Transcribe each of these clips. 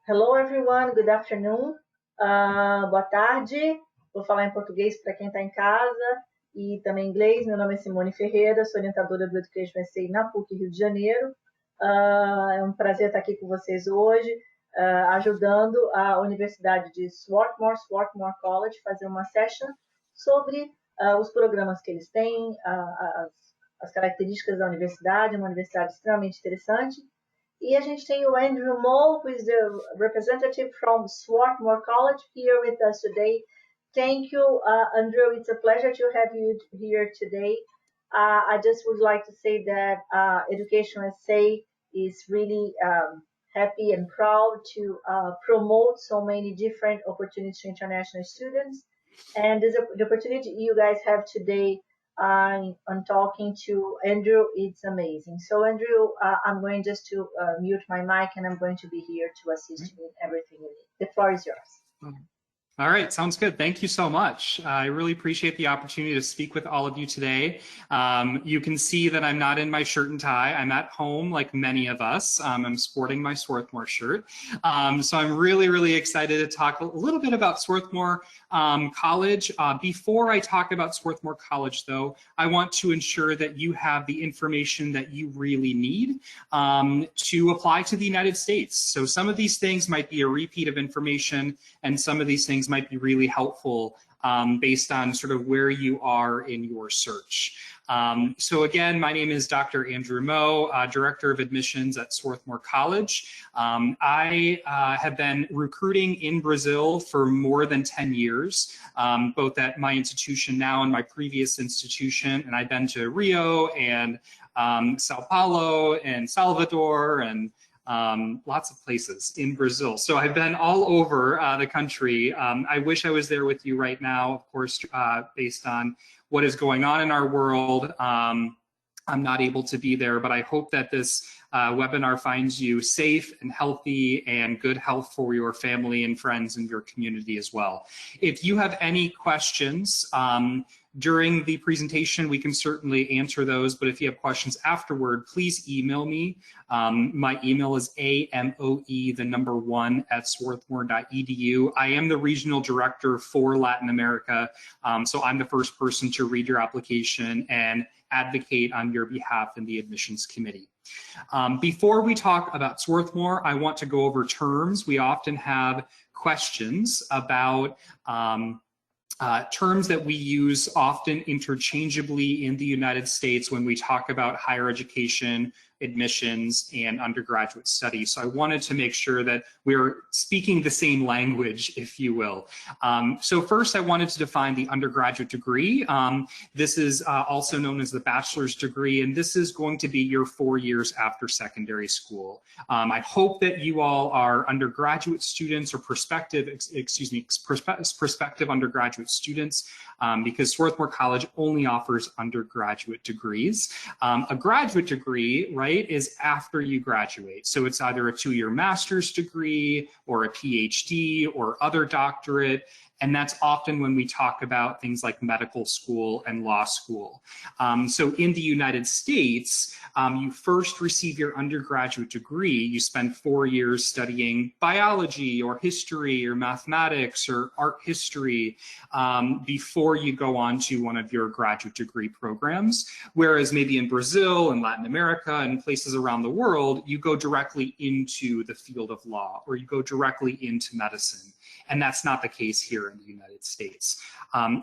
Hello everyone, good afternoon. Boa tarde. Vou falar em português para quem está em casa e também em inglês. Meu nome é Simone Ferreira, sou orientadora do EducationUSA na PUC Rio de Janeiro. É um prazer estar aqui com vocês hoje, ajudando a Universidade de Swarthmore College a fazer uma session sobre os programas que eles têm, as características da universidade, uma universidade extremamente interessante. E a gente tem o Andrew Moll, who is the representative from Swarthmore College, here with us today. Thank you, Andrew. It's a pleasure to have you here today. I just would like to say that EducationUSA is really happy and proud to promote so many different opportunities to international students. And the opportunity you guys have today on talking to Andrew, it's amazing. So Andrew, I'm going just to mute my mic and I'm going to be here to assist you in everything you need. The floor is yours. All right, sounds good. Thank you so much. I really appreciate the opportunity to speak with all of you today. You can see that I'm not in my shirt and tie. I'm at home like many of us. I'm sporting my Swarthmore shirt. So I'm really excited to talk a little bit about Swarthmore College. Before I talk about Swarthmore College though, I want to ensure that you have the information that you really need to apply to the United States. So some of these things might be a repeat of information and some of these things might be really helpful based on sort of where you are in your search. So again, my name is Dr. Andrew Moe, Director of Admissions at Swarthmore College. I have been recruiting in Brazil for more than 10 years, both at my institution now and my previous institution. And I've been to Rio and Sao Paulo and Salvador and lots of places in Brazil. So I've been all over the country. I wish I was there with you right now, of course, based on what is going on in our world. I'm not able to be there, but I hope that this webinar finds you safe and healthy and good health for your family and friends and your community as well. If you have any questions, during the presentation, we can certainly answer those, but if you have questions afterward, please email me. My email is amoe1@swarthmore.edu. I am the regional director for Latin America, so I'm the first person to read your application and advocate on your behalf in the admissions committee. Before we talk about Swarthmore, I want to go over terms. We often have questions about terms that we use often interchangeably in the United States when we talk about higher education, admissions, and undergraduate studies. So I wanted to make sure that we're speaking the same language, if you will. So first, I wanted to define the undergraduate degree. This is also known as the bachelor's degree, and this is going to be your 4 years after secondary school. I hope that you all are undergraduate students or prospective undergraduate students, because Swarthmore College only offers undergraduate degrees. A graduate degree, right, is after you graduate. So it's either a 2-year master's degree or a PhD or other doctorate. And that's often when we talk about things like medical school and law school. So in the United States, you first receive your undergraduate degree. You spend 4 years studying biology or history or mathematics or art history before you go on to one of your graduate degree programs. Whereas maybe in Brazil and Latin America and places around the world, you go directly into the field of law or you go directly into medicine. And that's not the case here in the United States.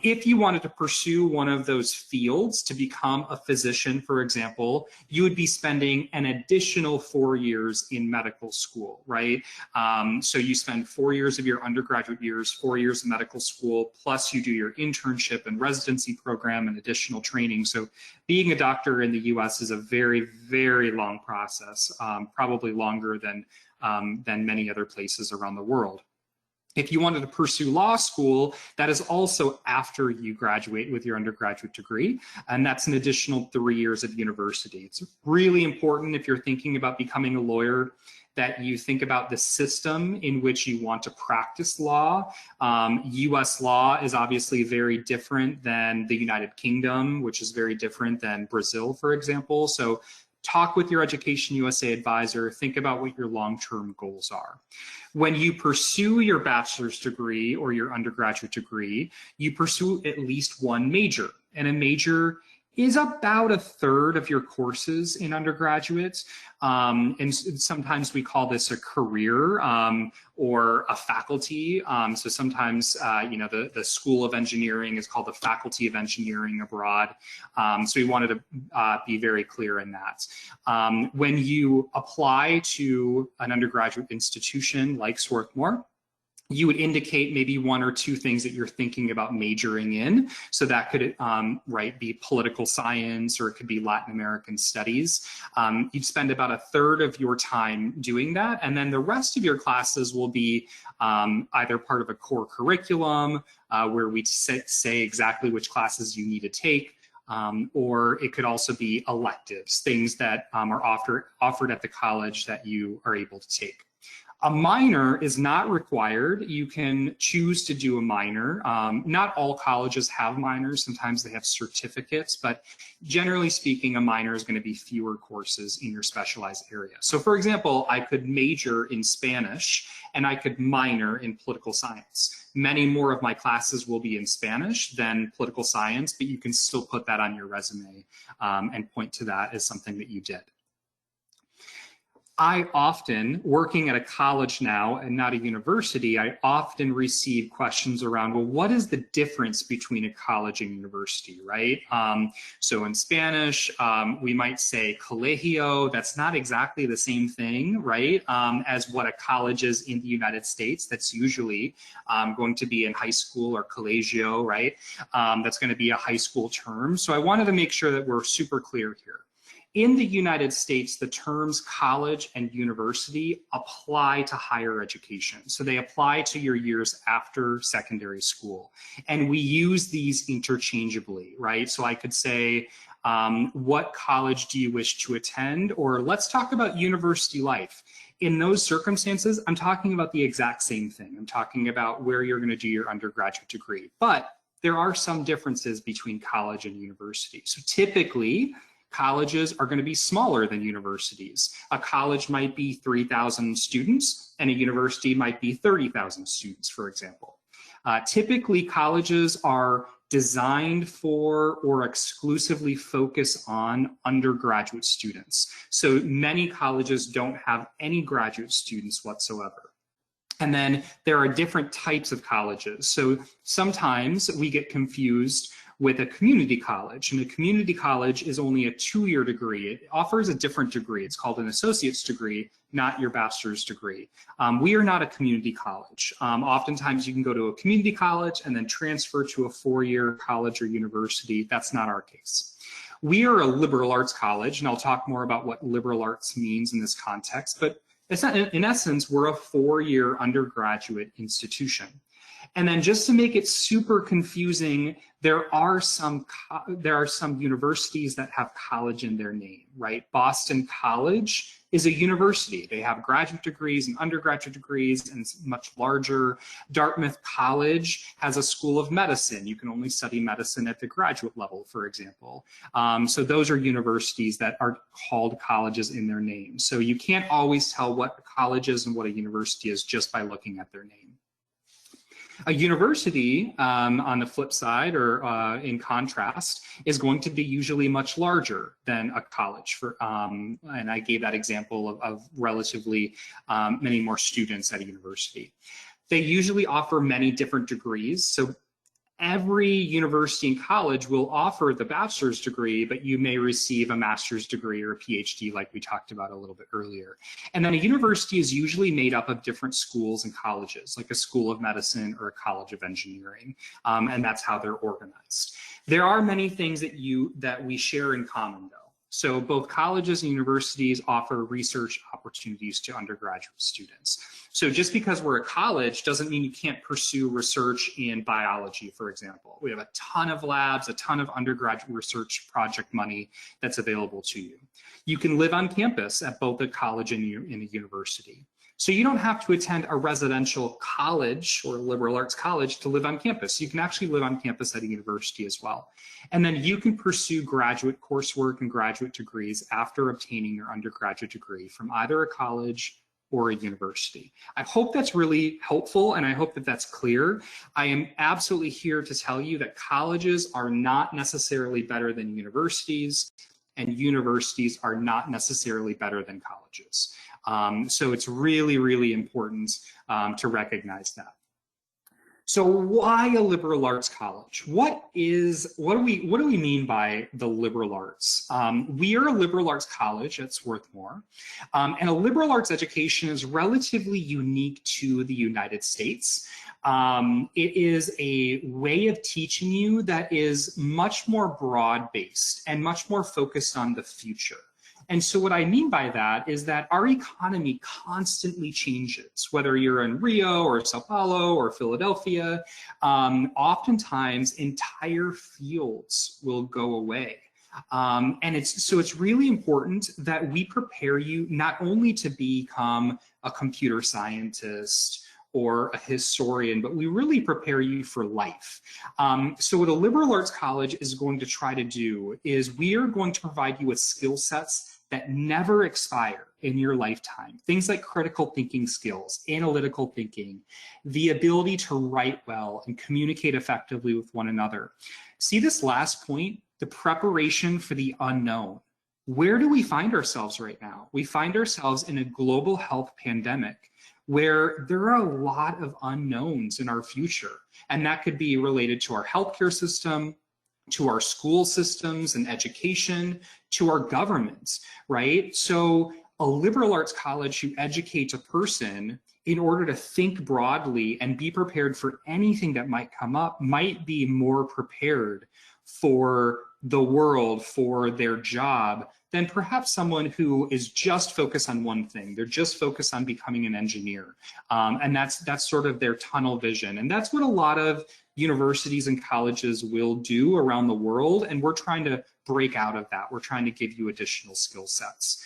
If you wanted to pursue one of those fields to become a physician, for example, you would be spending an additional 4 years in medical school, right? So you spend 4 years of your undergraduate years, 4 years of medical school, plus you do your internship and residency program and additional training. So being a doctor in the US is a very long process, probably longer than many other places around the world. If you wanted to pursue law school, that is also after you graduate with your undergraduate degree, and that's an additional 3 years of university. It's really important if you're thinking about becoming a lawyer that you think about the system in which you want to practice law. US law is obviously very different than the United Kingdom, which is very different than Brazil, for example. So talk with your EducationUSA advisor, think about what your long-term goals are. When you pursue your bachelor's degree or your undergraduate degree, you pursue at least one major, and a major is about a third of your courses in undergraduates. And sometimes we call this a career or a faculty. So sometimes, the School of Engineering is called the Faculty of Engineering abroad. So we wanted to be very clear in that. When you apply to an undergraduate institution like Swarthmore, you would indicate maybe one or two things that you're thinking about majoring in. So that could be political science, or it could be Latin American studies. You'd spend about a third of your time doing that. And then the rest of your classes will be either part of a core curriculum where we say exactly which classes you need to take, or it could also be electives, things that are offered at the college that you are able to take. A minor is not required. You can choose to do a minor. Not all colleges have minors. Sometimes they have certificates, but generally speaking, a minor is going to be fewer courses in your specialized area. So for example, I could major in Spanish and I could minor in political science. Many more of my classes will be in Spanish than political science, but you can still put that on your resume and point to that as something that you did. I often, working at a college now and not a university, I often receive questions around, well, what is the difference between a college and university, right? So in Spanish, we might say colegio. That's not exactly the same thing, right, as what a college is in the United States. That's usually going to be in high school, or colegio, right? That's going to be a high school term. So I wanted to make sure that we're super clear here. In the United States, the terms college and university apply to higher education. So they apply to your years after secondary school. And we use these interchangeably, right? So I could say, what college do you wish to attend? Or let's talk about university life. In those circumstances, I'm talking about the exact same thing. I'm talking about where you're going to do your undergraduate degree. But there are some differences between college and university. So typically, colleges are going to be smaller than universities. A college might be 3,000 students, and a university might be 30,000 students, for example. Typically, colleges are designed for or exclusively focus on undergraduate students. So many colleges don't have any graduate students whatsoever. And then there are different types of colleges. So sometimes we get confused with a community college, and a community college is only a 2-year degree. It offers a different degree. It's called an associate's degree, not your bachelor's degree. We are not a community college. Oftentimes you can go to a community college and then transfer to a 4-year college or university. That's not our case. We are a liberal arts college, and I'll talk more about what liberal arts means in this context, but it's not, in essence, we're a 4-year undergraduate institution. And then just to make it super confusing, there are some universities that have college in their name, right? Boston College is a university. They have graduate degrees and undergraduate degrees, and it's much larger. Dartmouth College has a school of medicine. You can only study medicine at the graduate level, for example. So those are universities that are called colleges in their name. So you can't always tell what a college is and what a university is just by looking at their name. A university, on the flip side, or in contrast, is going to be usually much larger than a college. And I gave that example of relatively many more students at a university. They usually offer many different degrees. So every university and college will offer the bachelor's degree, but you may receive a master's degree or a PhD like we talked about a little bit earlier. And then a university is usually made up of different schools and colleges, like a school of medicine or a college of engineering, and that's how they're organized. There are many things that we share in common, though. So both colleges and universities offer research opportunities to undergraduate students. So just because we're a college doesn't mean you can't pursue research in biology, for example. We have a ton of labs, a ton of undergraduate research project money that's available to you. You can live on campus at both a college and a university. So you don't have to attend a residential college or liberal arts college to live on campus. You can actually live on campus at a university as well. And then you can pursue graduate coursework and graduate degrees after obtaining your undergraduate degree from either a college or a university. I hope that's really helpful, and I hope that that's clear. I am absolutely here to tell you that colleges are not necessarily better than universities, and universities are not necessarily better than colleges. So it's really, really important to recognize that. So why a liberal arts college? What do we mean by the liberal arts? We are a liberal arts college at Swarthmore, and a liberal arts education is relatively unique to the United States. It is a way of teaching you that is much more broad-based and much more focused on the future. And so what I mean by that is that our economy constantly changes, whether you're in Rio or Sao Paulo or Philadelphia. Oftentimes entire fields will go away. And it's really important that we prepare you not only to become a computer scientist or a historian, but we really prepare you for life. So what a liberal arts college is going to try to do is we are going to provide you with skill sets that never expire in your lifetime. Things like critical thinking skills, analytical thinking, the ability to write well and communicate effectively with one another. See this last point, the preparation for the unknown. Where do we find ourselves right now? We find ourselves in a global health pandemic where there are a lot of unknowns in our future. And that could be related to our healthcare system, to our school systems and education, to our governments, right? So a liberal arts college who educates a person in order to think broadly and be prepared for anything that might come up might be more prepared for the world, for their job, than perhaps someone who is just focused on one thing. They're just focused on becoming an engineer. And that's sort of their tunnel vision. And that's what a lot of universities and colleges will do around the world. And we're trying to break out of that. We're trying to give you additional skill sets.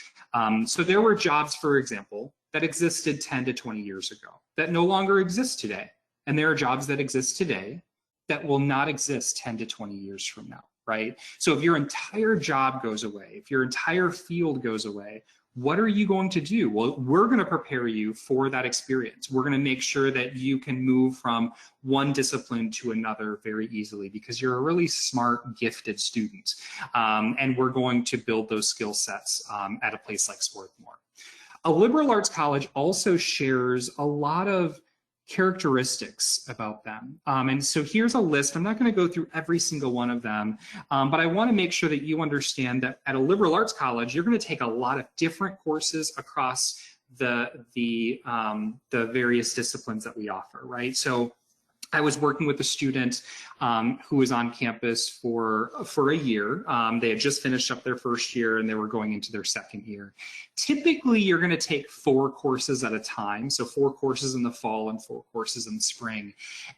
So there were jobs, for example, that existed 10 to 20 years ago that no longer exist today. And there are jobs that exist today that will not exist 10 to 20 years from now, right? So if your entire job goes away, if your entire field goes away, what are you going to do? Well, we're going to prepare you for that experience. We're going to make sure that you can move from one discipline to another very easily because you're a really smart, gifted student. And we're going to build those skill sets at a place like Swarthmore. A liberal arts college also shares a lot of characteristics about them. And so here's a list. I'm not going to go through every single one of them, but I want to make sure that you understand that at a liberal arts college, you're going to take a lot of different courses across the various disciplines that we offer, right? So I was working with a student who was on campus for a year. They had just finished up their first year and they were going into their second year. Typically, you're going to take 4 courses at a time. So 4 courses in the fall and 4 courses in the spring.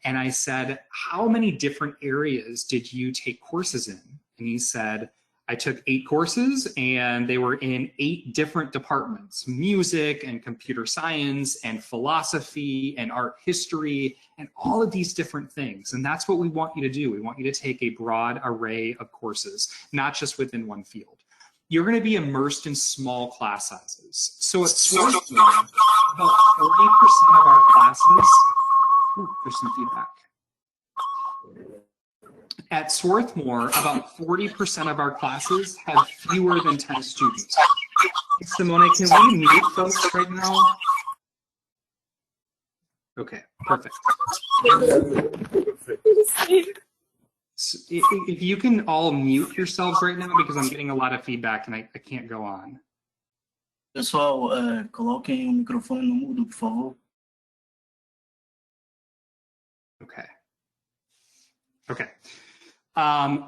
And I said, how many different areas did you take courses in? And he said, I took 8 courses and they were in 8 different departments: music and computer science and philosophy and art history and all of these different things. And that's what we want you to do. We want you to take a broad array of courses, not just within one field. You're going to be immersed in small class sizes. So at Swarthmore, about 40% of our classes, there's some feedback. At Swarthmore, about 40% of our classes have fewer than 10 students. Simone, can we mute folks right now? Okay, perfect. So if you can all mute yourselves right now, because I'm getting a lot of feedback and I can't go on. Pessoal, coloquem o microfone no mudo, por favor. Okay. Okay.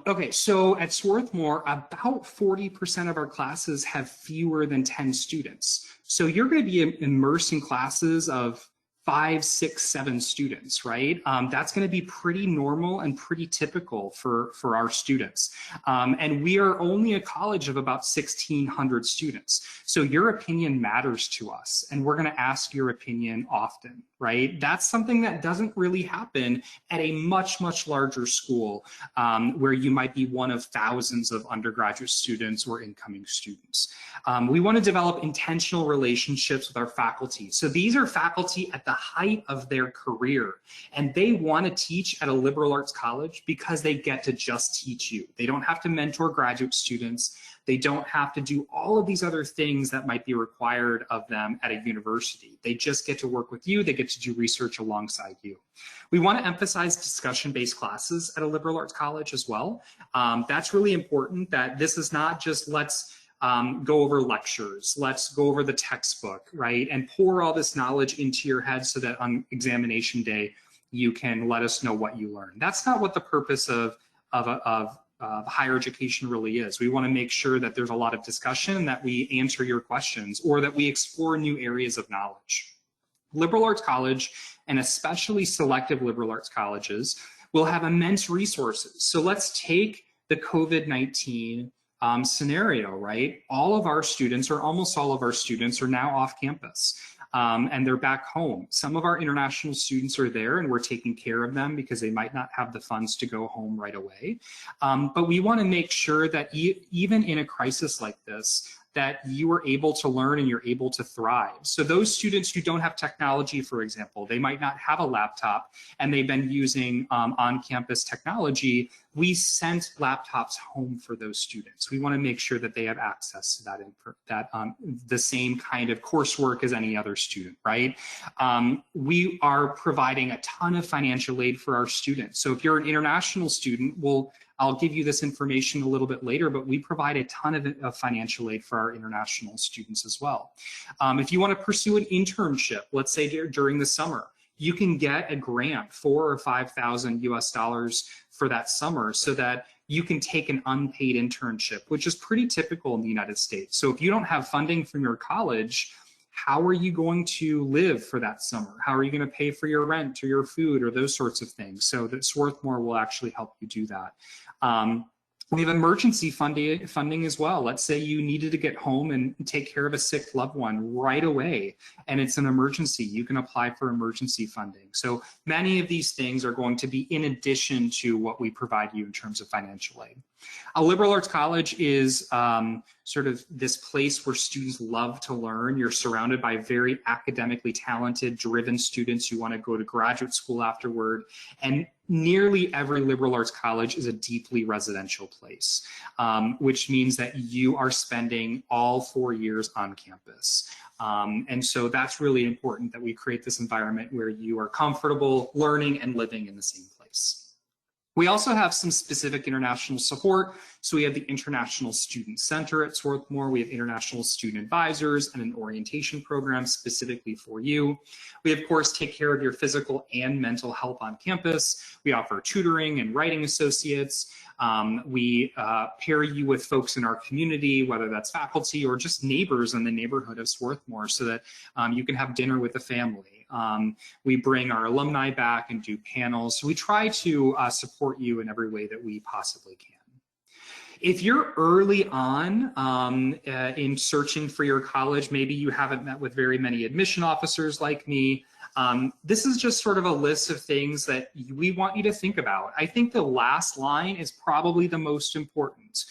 Okay, so at Swarthmore, about 40% of our classes have fewer than 10 students. So you're going to be immersed in classes of 5, 6, 7 students, right? That's going to be pretty normal and pretty typical for our students. And we are only a college of about 1,600 students. So your opinion matters to us, and we're going to ask your opinion often, right? That's something that doesn't really happen at a much, much larger school where you might be one of thousands of undergraduate students or incoming students. We want to develop intentional relationships with our faculty. So these are faculty at the height of their career, and they want to teach at a liberal arts college because they get to just teach you. They don't have to mentor graduate students. They don't have to do all of these other things that might be required of them at a university. They just get to work with you. They get to do research alongside you. We want to emphasize discussion-based classes at a liberal arts college as well. That's really important, that this is not just let's go over lectures, let's go over the textbook, right? And pour all this knowledge into your head so that on examination day, you can let us know what you learned. That's not what the purpose of higher education really is. We want to make sure that there's a lot of discussion, that we answer your questions, or that we explore new areas of knowledge. Liberal arts college, and especially selective liberal arts colleges, will have immense resources. So let's take the COVID-19 scenario, right? All of our students, or almost all of our students, are now off campus. And they're back home. Some of our international students are there, and we're taking care of them because they might not have the funds to go home right away. But we want to make sure that even in a crisis like this, that you are able to learn and you're able to thrive. So those students who don't have technology, for example, they might not have a laptop and they've been using on-campus technology, we sent laptops home for those students. We want to make sure that they have access to the same kind of coursework as any other student, right? We are providing a ton of financial aid for our students. So if you're an international student, I'll give you this information a little bit later, but we provide a ton of financial aid for our international students as well. If you want to pursue an internship, let's say during the summer, you can get a grant, $4,000 or $5,000 US for that summer, so that you can take an unpaid internship, which is pretty typical in the United States. So if you don't have funding from your college, how are you going to live for that summer? How are you going to pay for your rent or your food or those sorts of things? So that Swarthmore will actually help you do that. We have emergency funding as well. Let's say you needed to get home and take care of a sick loved one right away, and it's an emergency. You can apply for emergency funding. So many of these things are going to be in addition to what we provide you in terms of financial aid. A liberal arts college is sort of this place where students love to learn. You're surrounded by very academically talented, driven students who want to go to graduate school afterward. And nearly every liberal arts college is a deeply residential place, which means that you are spending all 4 years on campus. And so that's really important, that we create this environment where you are comfortable learning and living in the same place. We also have some specific international support. So we have the International Student Center at Swarthmore. We have international student advisors and an orientation program specifically for you. We, of course, take care of your physical and mental health on campus. We offer tutoring and writing associates. We pair you with folks in our community, whether that's faculty or just neighbors in the neighborhood of Swarthmore, so that you can have dinner with the family. We bring our alumni back and do panels. So we try to support you in every way that we possibly can. If you're early on in searching for your college, maybe you haven't met with very many admission officers like me, this is just sort of a list of things that we want you to think about. I think the last line is probably the most important.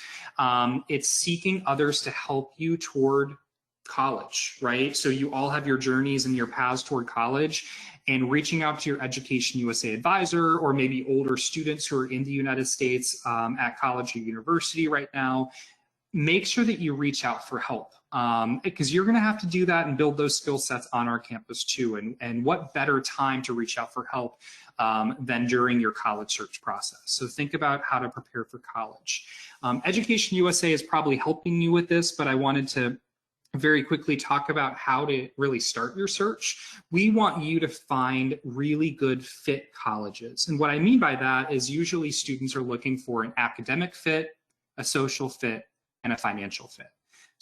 It's seeking others to help you toward college, right? So you all have your journeys and your paths toward college, and reaching out to your EducationUSA advisor, or maybe older students who are in the United States at college or university right now. Make sure that you reach out for help, because you're going to have to do that and build those skill sets on our campus too. And what better time to reach out for help than during your college search process. So think about how to prepare for college. EducationUSA is probably helping you with this, but I wanted to very quickly talk about how to really start your search. We want you to find really good fit colleges. And what I mean by that is usually students are looking for an academic fit, a social fit, and a financial fit.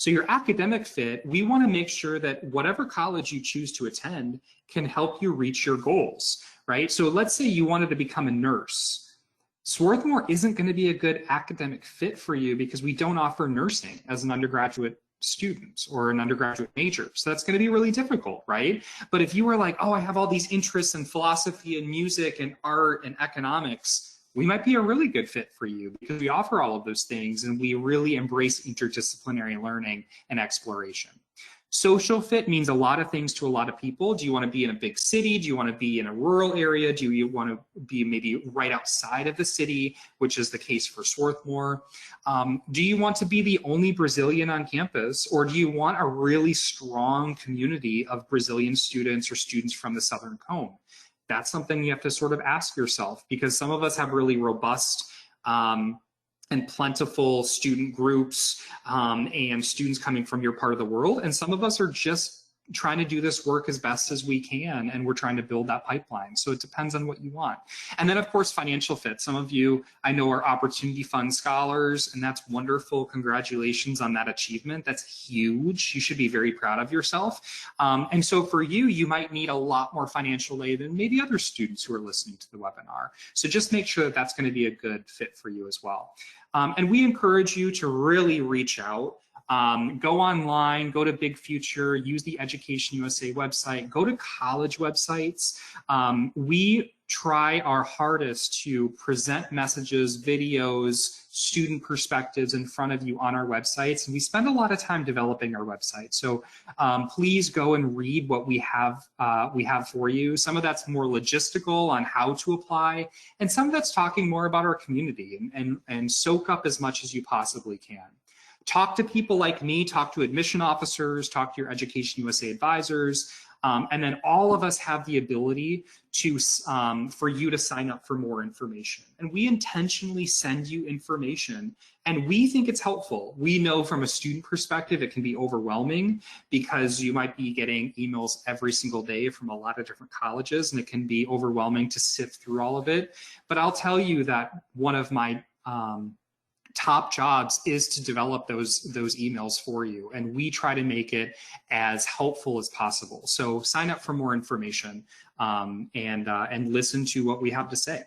So your academic fit, we want to make sure that whatever college you choose to attend can help you reach your goals, right? So let's say you wanted to become a nurse. Swarthmore isn't going to be a good academic fit for you because we don't offer nursing as an undergraduate student or an undergraduate major. So that's going to be really difficult, right? But if you were like, oh, I have all these interests in philosophy and music and art and economics, we might be a really good fit for you because we offer all of those things and we really embrace interdisciplinary learning and exploration. Social fit means a lot of things to a lot of people. Do you want to be in a big city? Do you want to be in a rural area? Do you want to be maybe right outside of the city, which is the case for Swarthmore? Do you want to be the only Brazilian on campus, or do you want a really strong community of Brazilian students or students from the Southern Cone? That's something you have to sort of ask yourself, because some of us have really robust and plentiful student groups and students coming from your part of the world. And some of us are just trying to do this work as best as we can, and we're trying to build that pipeline. So it depends on what you want. And then of course, financial fit. Some of you I know are Opportunity Fund scholars, and that's wonderful. Congratulations on that achievement. That's huge. You should be very proud of yourself. And so for you, you might need a lot more financial aid than maybe other students who are listening to the webinar. So just make sure that that's going to be a good fit for you as well. And we encourage you to really reach out. Go online, go to Big Future, use the EducationUSA website, go to college websites. We try our hardest to present messages, videos, student perspectives in front of you on our websites. And we spend a lot of time developing our website. So please go and read what we have for you. Some of that's more logistical on how to apply, and some of that's talking more about our community, and soak up as much as you possibly can. Talk to people like me, talk to admission officers, talk to your EducationUSA advisors, and then all of us have the ability to for you to sign up for more information. And we intentionally send you information, and we think it's helpful. We know from a student perspective it can be overwhelming because you might be getting emails every single day from a lot of different colleges, and it can be overwhelming to sift through all of it. But I'll tell you that one of my top jobs is to develop those emails for you, and we try to make it as helpful as possible. So sign up for more information and listen to what we have to say.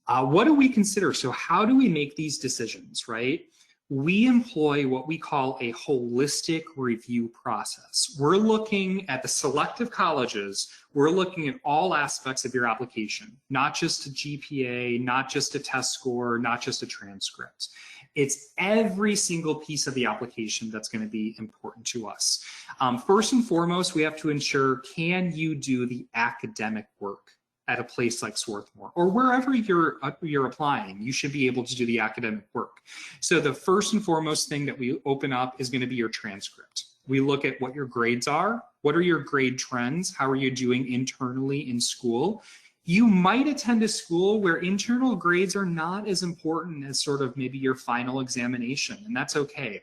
What do we consider? So how do we make these decisions, right? We employ what we call a holistic review process. We're looking at the selective colleges. We're looking at all aspects of your application, not just a GPA, not just a test score, not just a transcript. It's every single piece of the application that's going to be important to us. First and foremost, we have to ensure, can you do the academic work at a place like Swarthmore, or wherever you're applying? You should be able to do the academic work. So the first and foremost thing that we open up is going to be your transcript. We look at what your grades are. What are your grade trends? How are you doing internally in school? You might attend a school where internal grades are not as important as sort of maybe your final examination, and that's okay.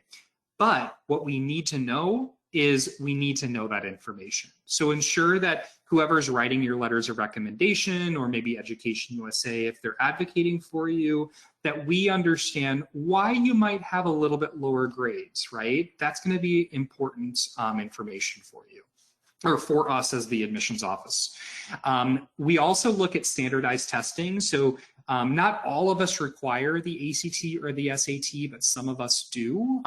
But what we need to know is we need to know that information. So ensure that whoever's writing your letters of recommendation, or maybe EducationUSA, if they're advocating for you, that we understand why you might have a little bit lower grades, right? That's going to be important information for you, or for us as the admissions office. We also look at standardized testing. So not all of us require the ACT or the SAT, but some of us do.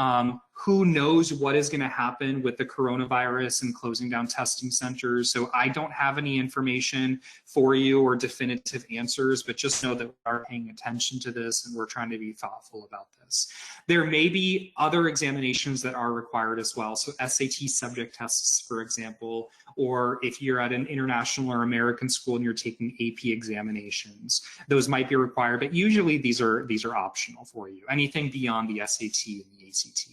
Who knows what is going to happen with the coronavirus and closing down testing centers? So I don't have any information for you or definitive answers, but just know that we are paying attention to this and we're trying to be thoughtful about this. There may be other examinations that are required as well. So SAT subject tests, for example, or if you're at an international or American school and you're taking AP examinations, those might be required, but usually these are optional for you. Anything beyond the SAT and the ACT.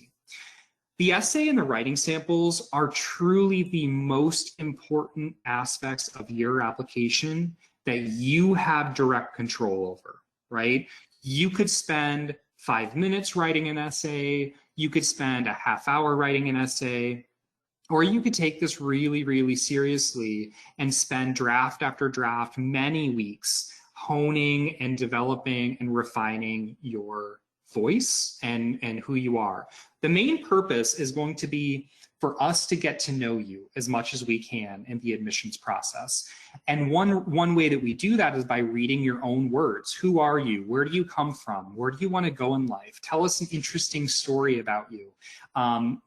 The essay and the writing samples are truly the most important aspects of your application that you have direct control over, right? You could spend 5 minutes writing an essay, you could spend a half hour writing an essay, or you could take this really, really seriously and spend draft after draft, many weeks, honing and developing and refining your voice and who you are. The main purpose is going to be for us to get to know you as much as we can in the admissions process. And one way that we do that is by reading your own words. Who are you? Where do you come from? Where do you want to go in life? Tell us an interesting story about you.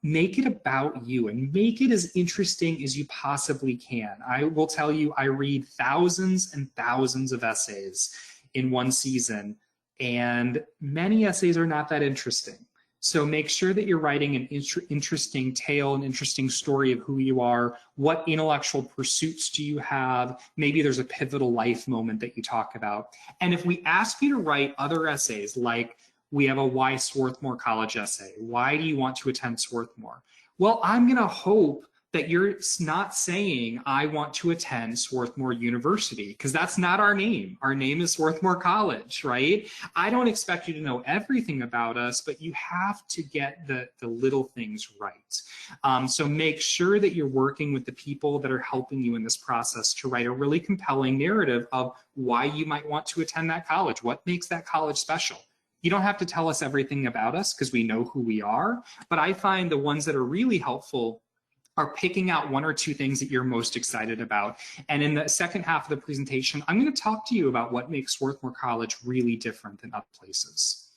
Make it about you and make it as interesting as you possibly can. I will tell you, I read thousands and thousands of essays in one season, and many essays are not that interesting. So make sure that you're writing an interesting tale, an interesting story of who you are. What intellectual pursuits do you have? Maybe there's a pivotal life moment that you talk about. And if we ask you to write other essays, like we have a why Swarthmore College essay. Why do you want to attend Swarthmore? Well, I'm going to hope that you're not saying, I want to attend Swarthmore University, because that's not our name. Our name is Swarthmore College, right? I don't expect you to know everything about us, but you have to get the little things right. So make sure that you're working with the people that are helping you in this process to write a really compelling narrative of why you might want to attend that college. What makes that college special? You don't have to tell us everything about us because we know who we are, but I find the ones that are really helpful are picking out one or two things that you're most excited about. And in the second half of the presentation, I'm going to talk to you about what makes Swarthmore College really different than other places.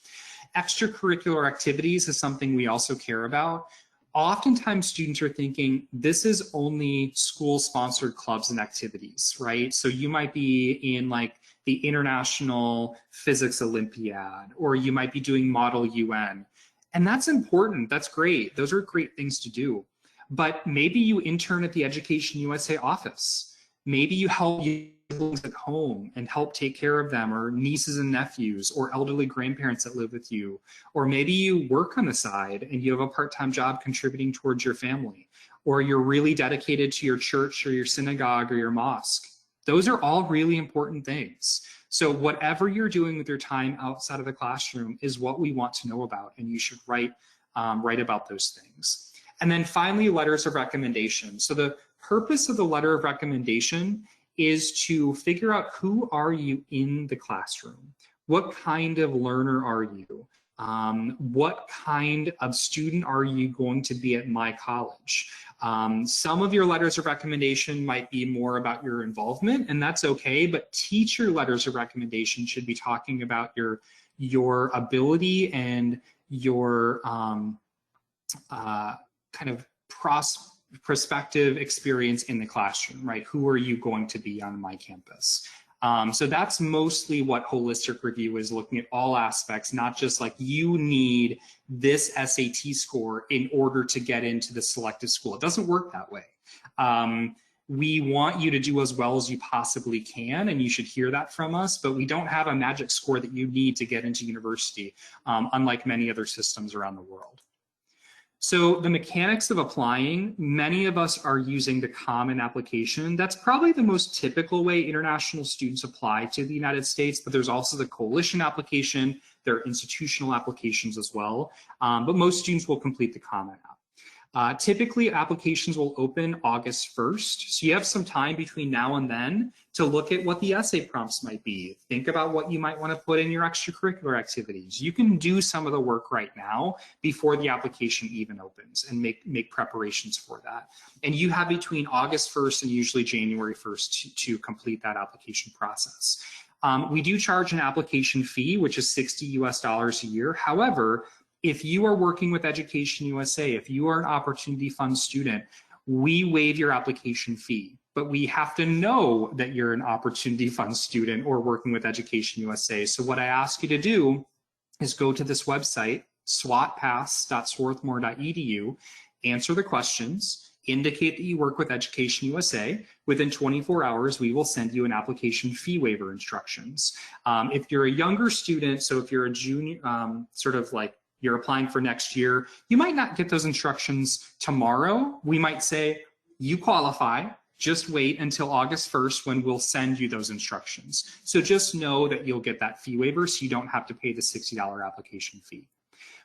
Extracurricular activities is something we also care about. Oftentimes students are thinking this is only school-sponsored clubs and activities, right? So you might be in like the International Physics Olympiad, or you might be doing Model UN. And that's important, that's great. Those are great things to do. But maybe you intern at the EducationUSA office. Maybe you help siblings at home and help take care of them, or nieces and nephews, or elderly grandparents that live with you. Or maybe you work on the side and you have a part-time job contributing towards your family. Or you're really dedicated to your church or your synagogue or your mosque. Those are all really important things. So whatever you're doing with your time outside of the classroom is what we want to know about, and you should write about those things. And then finally, letters of recommendation. So the purpose of the letter of recommendation is to figure out who are you in the classroom? What kind of learner are you? What kind of student are you going to be at my college? Some of your letters of recommendation might be more about your involvement, and that's okay, but teacher letters of recommendation should be talking about your ability and your kind of prospective experience in the classroom, right? Who are you going to be on my campus? So that's mostly what holistic review is, looking at all aspects, not just like you need this SAT score in order to get into the selected school. It doesn't work that way. We want you to do as well as you possibly can, and you should hear that from us, but we don't have a magic score that you need to get into university, unlike many other systems around the world. So the mechanics of applying, many of us are using the common application. That's probably the most typical way international students apply to the United States, but there's also the coalition application. There are institutional applications as well, but most students will complete the common app. Typically, applications will open August 1st, so you have some time between now and then to look at what the essay prompts might be. Think about what you might want to put in your extracurricular activities. You can do some of the work right now before the application even opens and make preparations for that. And you have between August 1st and usually January 1st to complete that application process. We do charge an application fee, which is $60 a year. However, if you are working with EducationUSA, if you are an Opportunity Fund student, we waive your application fee. But we have to know that you're an Opportunity Fund student or working with EducationUSA. So what I ask you to do is go to this website, swatpass.swarthmore.edu, answer the questions, indicate that you work with EducationUSA. Within 24 hours, we will send you an application fee waiver instructions. If you're a younger student, so if you're a junior, sort of like you're applying for next year, you might not get those instructions tomorrow. We might say, you qualify, just wait until August 1st when we'll send you those instructions. So just know that you'll get that fee waiver so you don't have to pay the $60 application fee.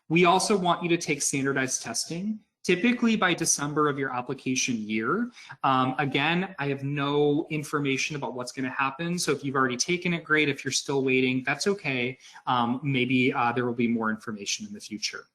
We also want you to take standardized testing. typically by December of your application year. Again, I have no information about what's going to happen. So if you've already taken it, great. If you're still waiting, that's okay. Maybe there will be more information in the future.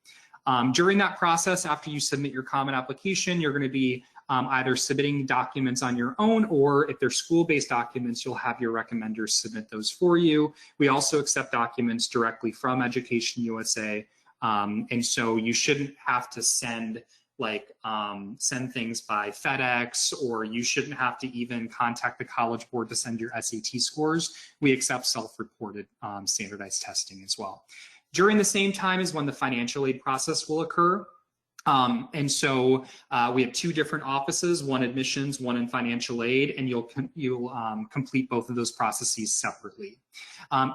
During that process, after you submit your common application, you're going to be either submitting documents on your own, or if they're school-based documents, you'll have your recommenders submit those for you. We also accept documents directly from EducationUSA. And so you shouldn't have to send things by FedEx, or you shouldn't have to even contact the College Board to send your SAT scores. We accept self-reported standardized testing as well. During the same time is when the financial aid process will occur. And so we have two different offices, one admissions, one in financial aid, and you'll complete both of those processes separately.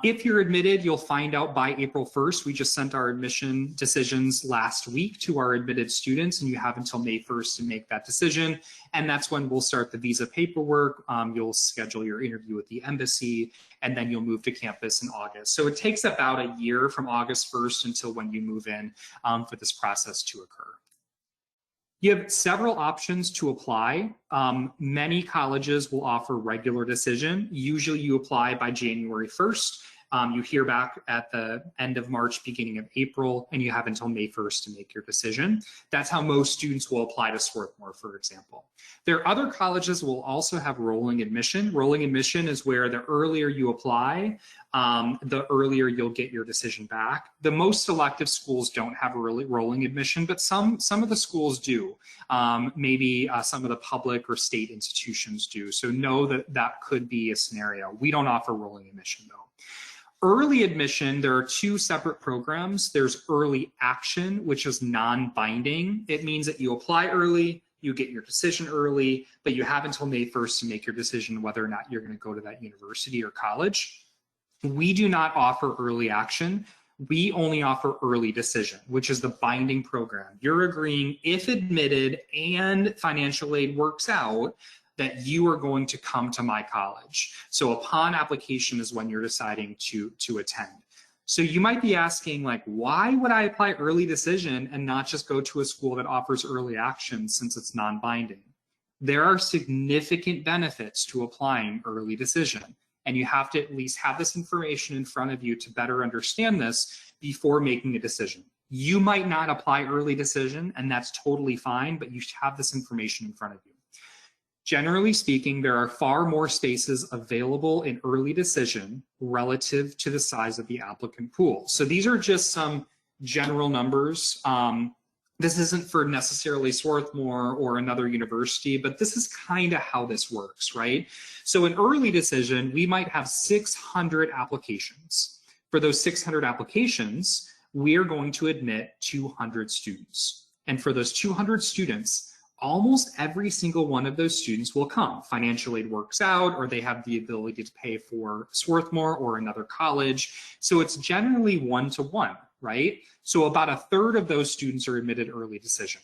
If you're admitted, you'll find out by April 1st. We just sent our admission decisions last week to our admitted students, and you have until May 1st to make that decision. And that's when we'll start the visa paperwork. You'll schedule your interview with the embassy, and then you'll move to campus in August. So it takes about a year from August 1st until when you move in for this process to occur. You have several options to apply. Many colleges will offer regular decision. Usually you apply by January 1st. You hear back at the end of March, beginning of April, and you have until May 1st to make your decision. That's how most students will apply to Swarthmore, for example. There are other colleges that will also have rolling admission. Rolling admission is where the earlier you apply, the earlier you'll get your decision back. The most selective schools don't have a really rolling admission, but some of the schools do. Maybe some of the public or state institutions do. So know that that could be a scenario. We don't offer rolling admission though. Early admission, there are two separate programs. There's early action, which is non-binding. It means that you apply early, you get your decision early, but you have until May 1st to make your decision whether or not you're going to go to that university or college. We do not offer early action. We only offer early decision, which is the binding program. You're agreeing, if admitted and financial aid works out, that you are going to come to my college. So upon application is when you're deciding to attend. So you might be asking, like, why would I apply early decision and not just go to a school that offers early action since it's non-binding? There are significant benefits to applying early decision, and you have to at least have this information in front of you to better understand this before making a decision. You might not apply early decision, and that's totally fine, but you should have this information in front of you. Generally speaking, there are far more spaces available in early decision relative to the size of the applicant pool. So these are just some general numbers. This isn't for necessarily Swarthmore or another university, but this is kind of how this works, right? So in early decision, we might have 600 applications. For those 600 applications, we are going to admit 200 students. And for those 200 students, almost every single one of those students will come. Financial aid works out, or they have the ability to pay for Swarthmore or another college. So it's generally one-to-one, right? So about a third of those students are admitted early decision.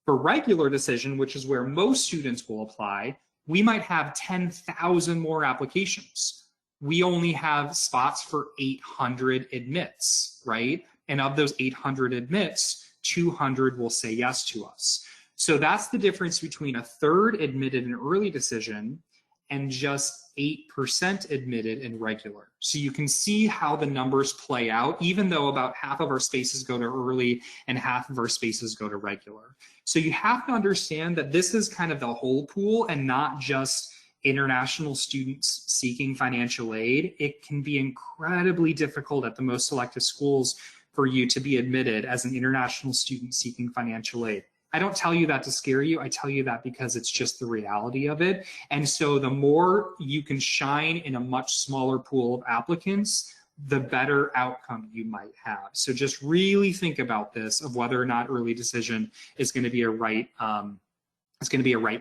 For regular decision, which is where most students will apply, we might have 10,000 more applications. We only have spots for 800 admits, right? And of those 800 admits, 200 will say yes to us. So that's the difference between a third admitted in early decision and just 8% admitted in regular. So you can see how the numbers play out, even though about half of our spaces go to early and half of our spaces go to regular. So you have to understand that this is kind of the whole pool and not just international students seeking financial aid. It can be incredibly difficult at the most selective schools for you to be admitted as an international student seeking financial aid. I don't tell you that to scare you. I tell you that because it's just the reality of it. And so the more you can shine in a much smaller pool of applicants, the better outcome you might have. So just really think about this, of whether or not early decision is going to be a right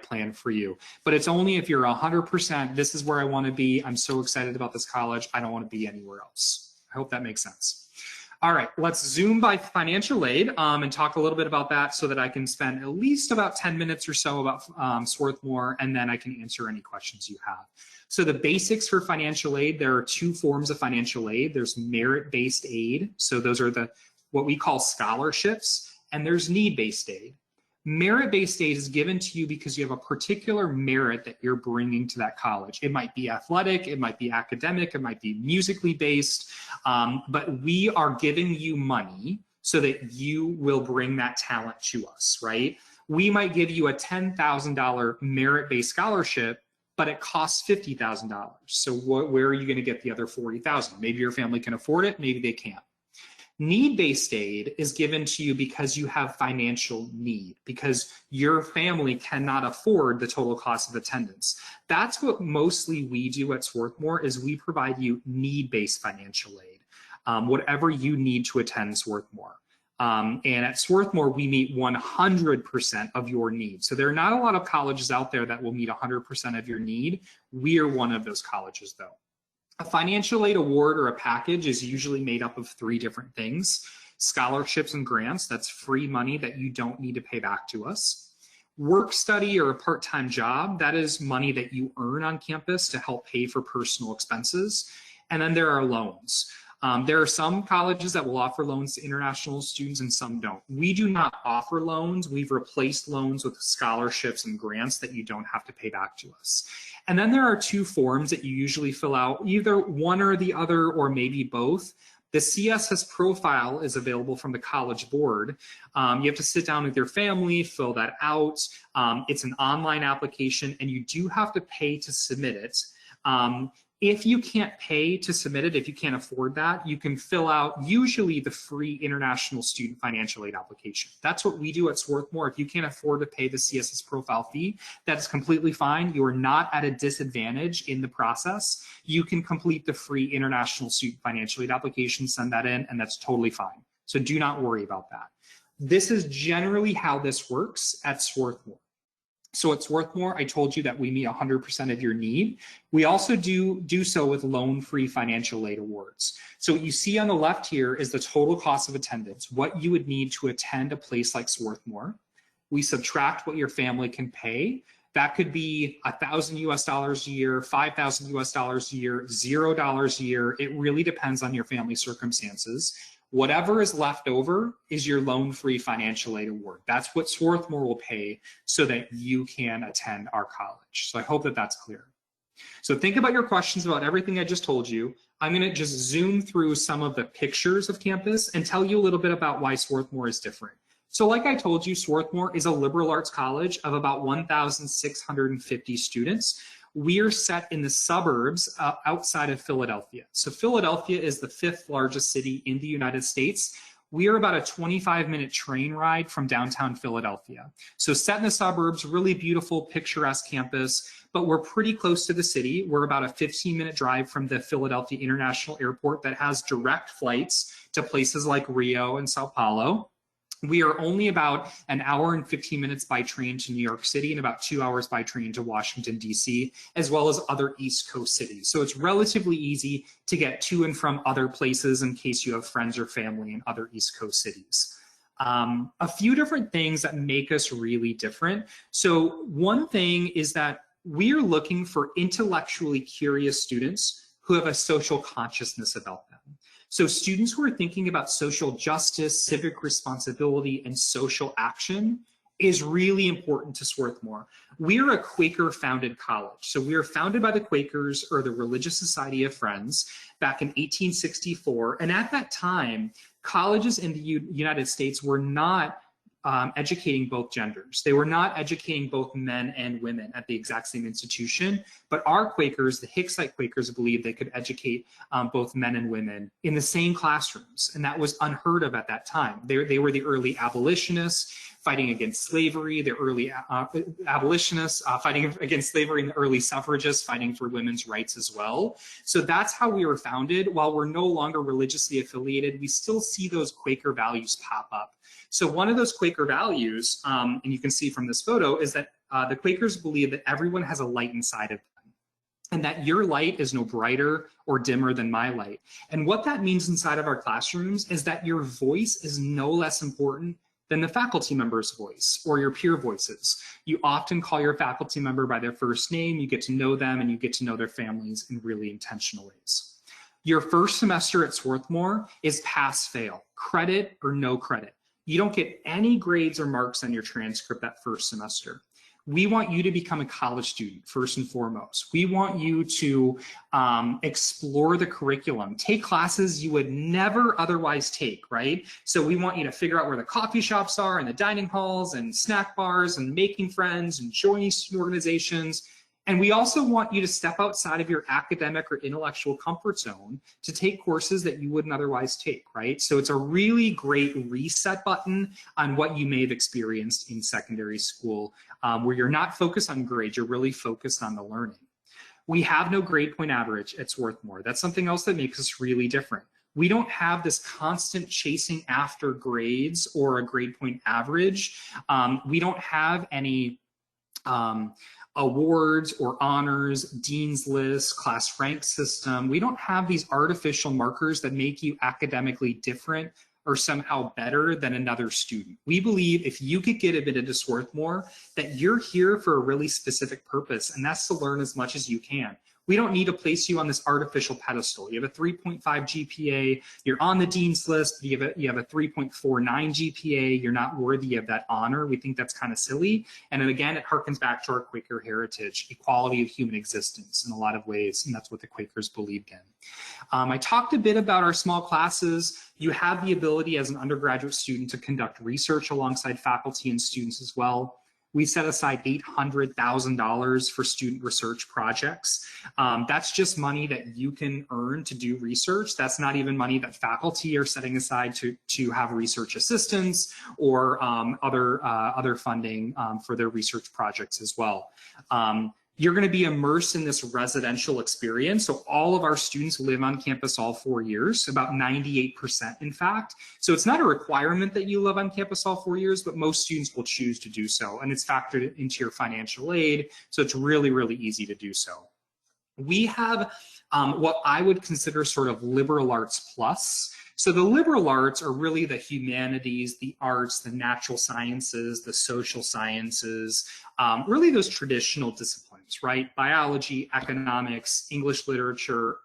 plan for you. But it's only if you're 100%, this is where I want to be. I'm so excited about this college. I don't want to be anywhere else. I hope that makes sense. All right, let's zoom by financial aid and talk a little bit about that so that I can spend at least about 10 minutes or so about Swarthmore, and then I can answer any questions you have. So the basics for financial aid, there are two forms of financial aid. There's merit-based aid. So those are what we call scholarships, and there's need-based aid. Merit-based aid is given to you because you have a particular merit that you're bringing to that college. It might be athletic, it might be academic, it might be musically based, but we are giving you money so that you will bring that talent to us, right? We might give you a $10,000 merit-based scholarship, but it costs $50,000. So where are you going to get the other $40,000? Maybe your family can afford it, maybe they can't. Need-based aid is given to you because you have financial need, because your family cannot afford the total cost of attendance. That's what mostly we do at Swarthmore, is we provide you need-based financial aid, whatever you need to attend Swarthmore. And at Swarthmore, we meet 100% of your needs. So there are not a lot of colleges out there that will meet 100% of your need. We are one of those colleges, though. A financial aid award or a package is usually made up of 3 different things: scholarships and grants, that's free money that you don't need to pay back to us; work study or a part-time job, that is money that you earn on campus to help pay for personal expenses; and then there are loans. There are some colleges that will offer loans to international students and some don't. We do not offer loans. We've replaced loans with scholarships and grants that you don't have to pay back to us. And then there are 2 forms that you usually fill out, either one or the other, or maybe both. The CSS profile is available from the College Board. You have to sit down with your family, fill that out. It's an online application, and you do have to pay to submit it. If you can't pay to submit it, if you can't afford that, you can fill out usually the free International Student Financial Aid application. That's what we do at Swarthmore. If you can't afford to pay the CSS profile fee, that's completely fine. You are not at a disadvantage in the process. You can complete the free International Student Financial Aid application, send that in, and that's totally fine. So do not worry about that. This is generally how this works at Swarthmore. So at Swarthmore, I told you that we meet 100% of your need. We also do so with loan-free financial aid awards. So what you see on the left here is the total cost of attendance, what you would need to attend a place like Swarthmore. We subtract what your family can pay. That could be $1,000 US a year, $5,000 US a year, $0 a year. It really depends on your family circumstances. Whatever is left over is your loan-free financial aid award. That's what Swarthmore will pay so that you can attend our college. So I hope that that's clear. So think about your questions about everything I just told you. I'm going to just zoom through some of the pictures of campus and tell you a little bit about why Swarthmore is different. So like I told you, Swarthmore is a liberal arts college of about 1,650 students. We're set in the suburbs outside of Philadelphia. So Philadelphia is the 5th largest city in the United States. We are about a 25-minute train ride from downtown Philadelphia. So set in the suburbs, really beautiful, picturesque campus, but we're pretty close to the city. We're about a 15-minute drive from the Philadelphia International Airport that has direct flights to places like Rio and Sao Paulo. We are only about an hour and 15 minutes by train to New York City and about 2 hours by train to Washington, D.C., as well as other East Coast cities. So it's relatively easy to get to and from other places in case you have friends or family in other East Coast cities. A few different things that make us really different. So one thing is that we're looking for intellectually curious students who have a social consciousness about them. So students who are thinking about social justice, civic responsibility, and social action is really important to Swarthmore. We're a Quaker-founded college. So we were founded by the Quakers, or the Religious Society of Friends, back in 1864. And at that time, colleges in the United States were not educating both genders. They were not educating both men and women at the exact same institution, but our Quakers, the Hicksite Quakers, believed they could educate both men and women in the same classrooms, and that was unheard of at that time. They were the early abolitionists fighting against slavery, the early abolitionists fighting against slavery, and the early suffragists fighting for women's rights as well. So that's how we were founded. While we're no longer religiously affiliated, we still see those Quaker values pop up. So one of those Quaker values, and you can see from this photo, is that the Quakers believe that everyone has a light inside of them, and that your light is no brighter or dimmer than my light. And what that means inside of our classrooms is that your voice is no less important than the faculty member's voice or your peer voices. You often call your faculty member by their first name, you get to know them, and you get to know their families in really intentional ways. Your first semester at Swarthmore is pass-fail, credit or no credit. You don't get any grades or marks on your transcript that first semester. We want you to become a college student first and foremost. We want you to explore the curriculum, take classes you would never otherwise take, right? So we want you to figure out where the coffee shops are and the dining halls and snack bars and making friends and joining student organizations. And we also want you to step outside of your academic or intellectual comfort zone to take courses that you wouldn't otherwise take, right? So it's a really great reset button on what you may have experienced in secondary school, where you're not focused on grades, you're really focused on the learning. We have no grade point average at Swarthmore. That's something else that makes us really different. We don't have this constant chasing after grades or a grade point average. We don't have any awards or honors, dean's list, class rank system. We don't have these artificial markers that make you academically different or somehow better than another student. We believe if you could get admitted to Swarthmore, that you're here for a really specific purpose, and that's to learn as much as you can. We don't need to place you on this artificial pedestal. You have a 3.5 GPA, you're on the dean's list, you have a 3.49 GPA, you're not worthy of that honor. We think that's kind of silly. And then again, it harkens back to our Quaker heritage, equality of human existence in a lot of ways, and that's what the Quakers believed in. I talked a bit about our small classes. You have the ability as an undergraduate student to conduct research alongside faculty and students as well. We set aside $800,000 for student research projects. That's just money that you can earn to do research. That's not even money that faculty are setting aside to have research assistants or other funding for their research projects as well. You're going to be immersed in this residential experience. So all of our students live on campus all 4 years, about 98% in fact. So it's not a requirement that you live on campus all 4 years, but most students will choose to do so. And it's factored into your financial aid. So it's really, really easy to do so. We have what I would consider sort of liberal arts plus. So the liberal arts are really the humanities, the arts, the natural sciences, the social sciences, really those traditional disciplines, right? Biology, economics, English literature,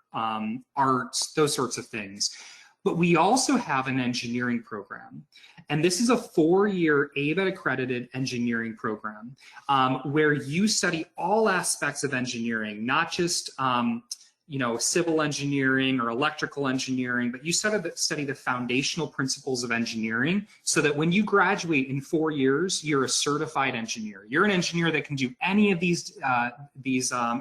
arts, those sorts of things. But we also have an engineering program. And this is a 4-year ABET accredited engineering program where you study all aspects of engineering, not just civil engineering or electrical engineering, but you study the foundational principles of engineering so that when you graduate in 4 years, you're a certified engineer. You're an engineer that can do any of these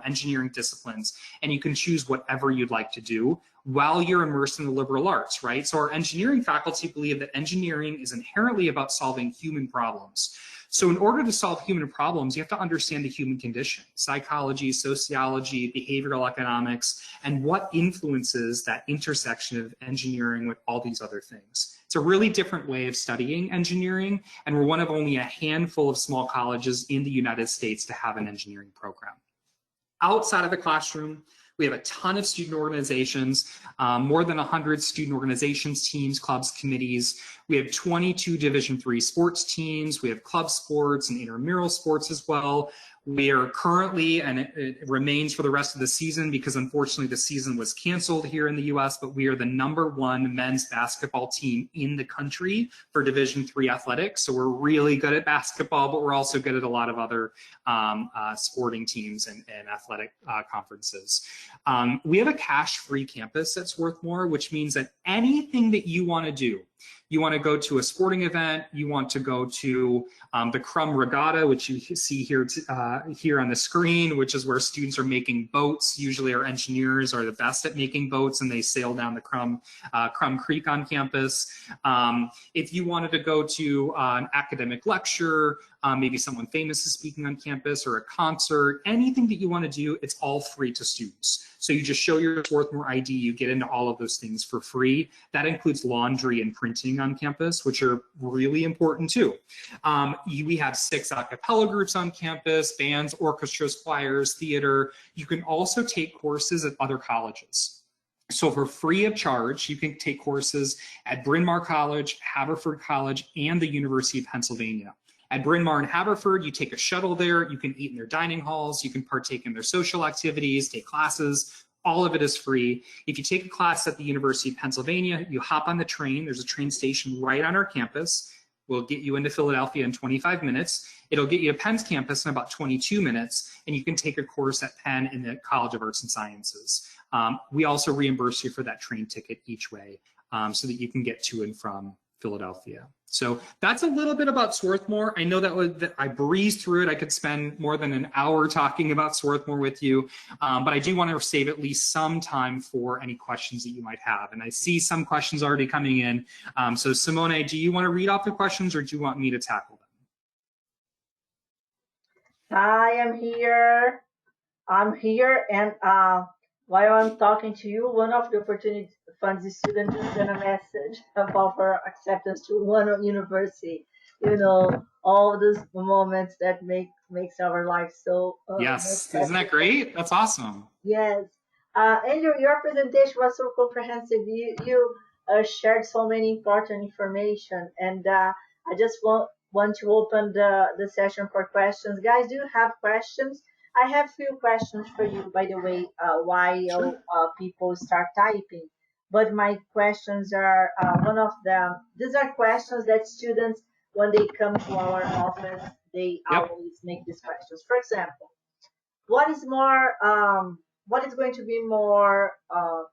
engineering disciplines, and you can choose whatever you'd like to do while you're immersed in the liberal arts, right? So our engineering faculty believe that engineering is inherently about solving human problems. So in order to solve human problems, you have to understand the human condition, psychology, sociology, behavioral economics, and what influences that intersection of engineering with all these other things. It's a really different way of studying engineering, and we're one of only a handful of small colleges in the United States to have an engineering program. Outside of the classroom, we have a ton of student organizations, more than 100 student organizations, teams, clubs, committees. We have 22 Division III sports teams. We have club sports and intramural sports as well. We are currently, and it remains for the rest of the season because unfortunately the season was canceled here in the US, but we are the #1 men's basketball team in the country for Division III athletics. So we're really good at basketball, but we're also good at a lot of other sporting teams and athletic conferences. We have a cash-free campus at Swarthmore, which means that anything that you want to do, you want to go to a sporting event, you want to go to the Crumb Regatta, which you see here on the screen, which is where students are making boats. Usually our engineers are the best at making boats and they sail down the Crumb Creek on campus. If you wanted to go to an academic lecture, maybe someone famous is speaking on campus or a concert, anything that you want to do, it's all free to students. So you just show your Swarthmore ID, you get into all of those things for free. That includes laundry and printing on campus, which are really important too. We have 6 a cappella groups on campus, bands, orchestras, choirs, theater. You can also take courses at other colleges. So for free of charge, you can take courses at Bryn Mawr College, Haverford College, and the University of Pennsylvania. At Bryn Mawr and Haverford, you take a shuttle there, you can eat in their dining halls, you can partake in their social activities, take classes, all of it is free. If you take a class at the University of Pennsylvania, you hop on the train, there's a train station right on our campus. will get you into Philadelphia in 25 minutes. It'll get you to Penn's campus in about 22 minutes, and you can take a course at Penn in the College of Arts and Sciences. We also reimburse you for that train ticket each way so that you can get to and from Philadelphia. So that's a little bit about Swarthmore. I know that I breezed through it. I could spend more than an hour talking about Swarthmore with you, but I do want to save at least some time for any questions that you might have. And I see some questions already coming in. So Simone, do you want to read off the questions, or do you want me to tackle them? I am here. I'm here, and while I'm talking to you, one of the Opportunity Funds students sent a message about her acceptance to one university. You know, all those moments that makes our life so yes, isn't that great? That's awesome. Yes. And your presentation was so comprehensive. You shared so many important information, and I just want to open the session for questions. Guys, do you have questions? I have a few questions for you, by the way, while people start typing. But my questions are, one of them, these are questions that students, when they come to our office, they always make these questions. For example, what is going to be more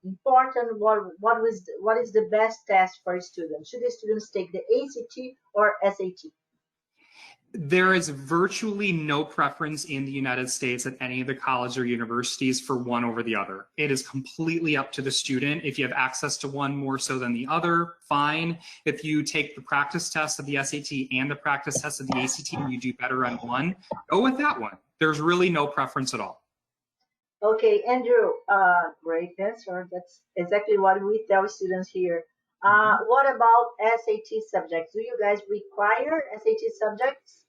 important? What is the best test for students? Should the students take the ACT or SAT? There is virtually no preference in the United States at any of the colleges or universities for one over the other. It is completely up to the student. If you have access to one more so than the other, fine. If you take the practice test of the SAT and the practice test of the ACT and you do better on one, go with that one. There's really no preference at all. Okay, Andrew, great answer. That's exactly what we tell students here. What about SAT subjects? Do you guys require SAT subjects?